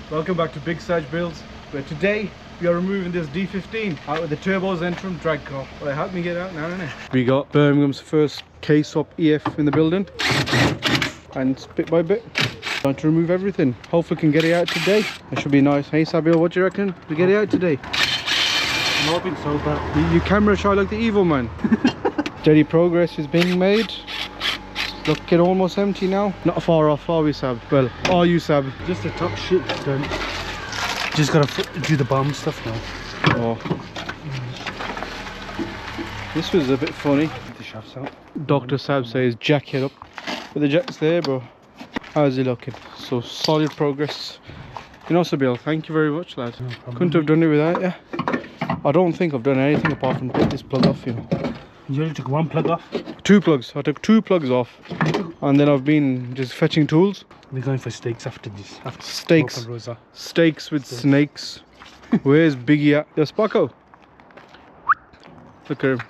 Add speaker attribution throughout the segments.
Speaker 1: Welcome back to Big Saj Builds, where today we are removing this D15 out of the Turbo Zentrum drag car. Well, help me get out now, innit? We got Birmingham's first K-swap EF in the building, and bit by bit trying to remove everything. Hopefully we can get it out today. It should be nice. Hey Sabil, what do you reckon? We get it out today?
Speaker 2: I'm hoping so, but
Speaker 1: You camera shy like the evil man. Steady progress is being made. Looking almost empty now. Not far off, are we, Sab? Well, are you, Sab?
Speaker 2: just the top shit done. Just gotta do the bomb stuff now.
Speaker 1: Oh. This was a bit funny.
Speaker 2: Get the shafts out.
Speaker 1: Dr. Sab says jack it up. But the jack's there, bro. How's he looking? So solid progress. You know, Sabil, thank you very much, lad.
Speaker 2: No problem.
Speaker 1: Couldn't have done it without you. I don't think I've done anything apart from take this plug off, you know.
Speaker 2: You only took one plug off.
Speaker 1: 2 plugs. I took 2 plugs off. And then I've been just fetching tools.
Speaker 2: We're going for steaks after this. After
Speaker 1: Steaks.
Speaker 2: Rosa.
Speaker 1: Steaks with snakes. Where's Biggie at? There's Paco. Look at him.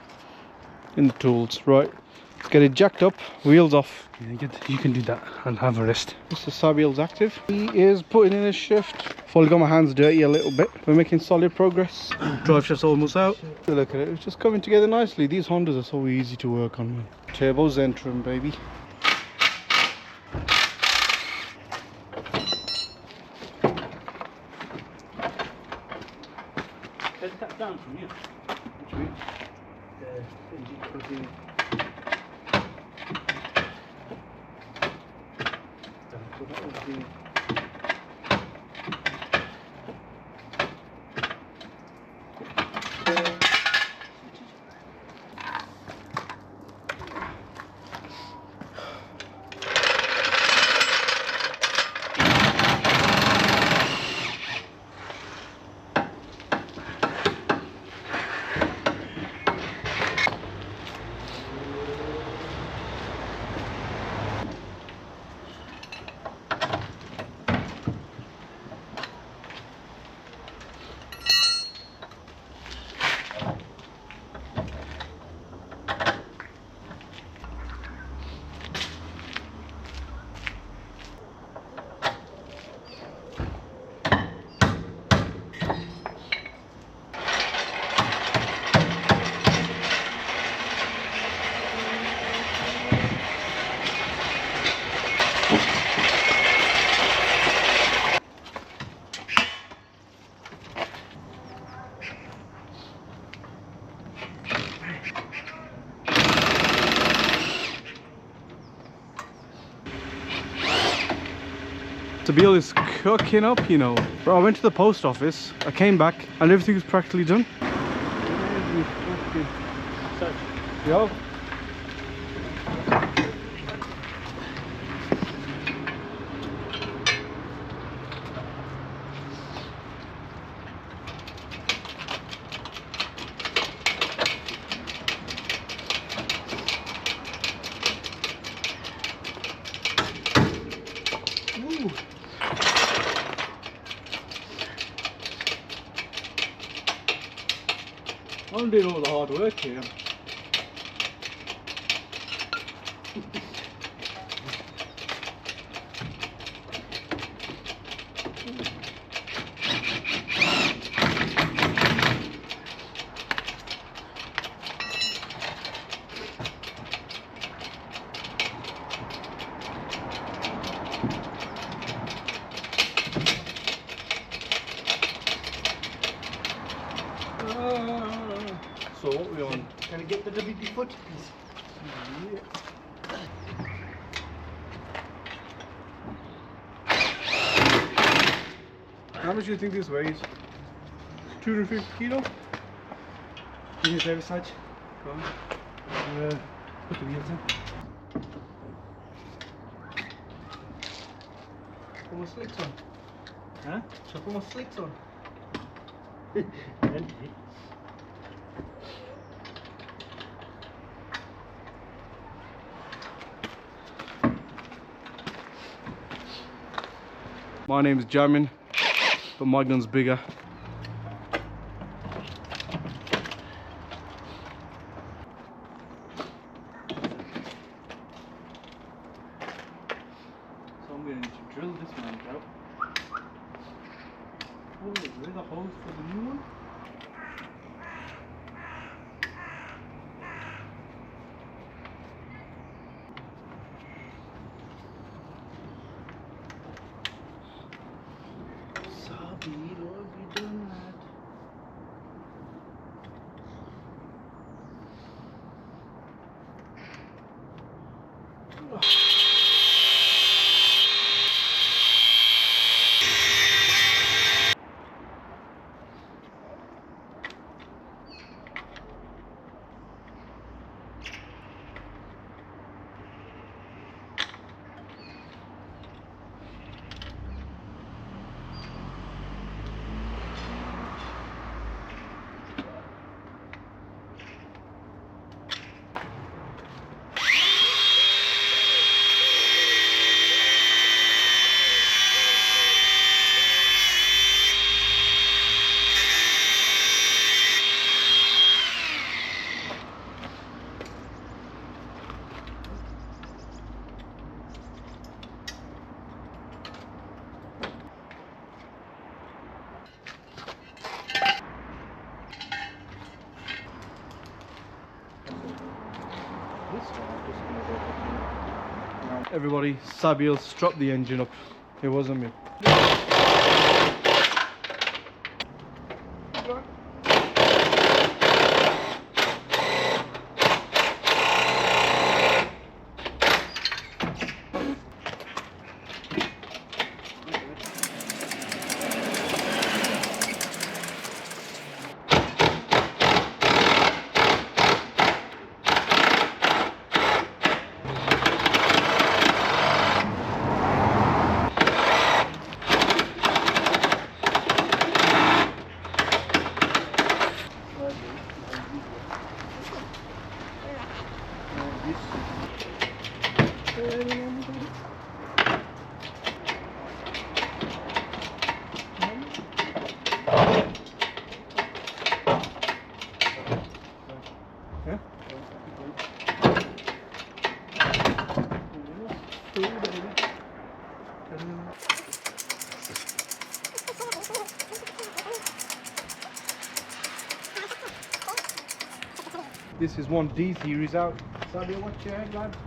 Speaker 1: In the tools. Right. Let's get it jacked up. Wheels off.
Speaker 2: Yeah, you can do that and have a rest.
Speaker 1: Mr. Sabil's active. He is putting in his shift. Fully got my hands dirty a little bit. We're making solid progress. Drive shaft's almost out. Look at it. It's just coming together nicely. These Hondas are so easy to work on. Turbo Zentrum, baby.
Speaker 2: Take that down from you.
Speaker 1: Which way? Sabil is cooking up, you know. Bro, I went to the post office, I came back, and everything was practically done. Yo. I'm doing all the hard work here. So what we on?
Speaker 2: Can I get the WD foot, please?
Speaker 1: Yeah. How much do you think this weighs? 250 kilo?
Speaker 2: Can you drive side?
Speaker 1: Go on.
Speaker 2: Put the wheels in.
Speaker 1: Put my slicks on.
Speaker 2: Huh?
Speaker 1: Shall I put my slicks on? My name's Jamin, but my gun's bigger. So I'm going to drill this man out. the holes for the new one. Sabi, what have you done, lad? Everybody, Sabiel stropped the engine up. It wasn't me. This is one D series out. Sabiel, what's your head, lad?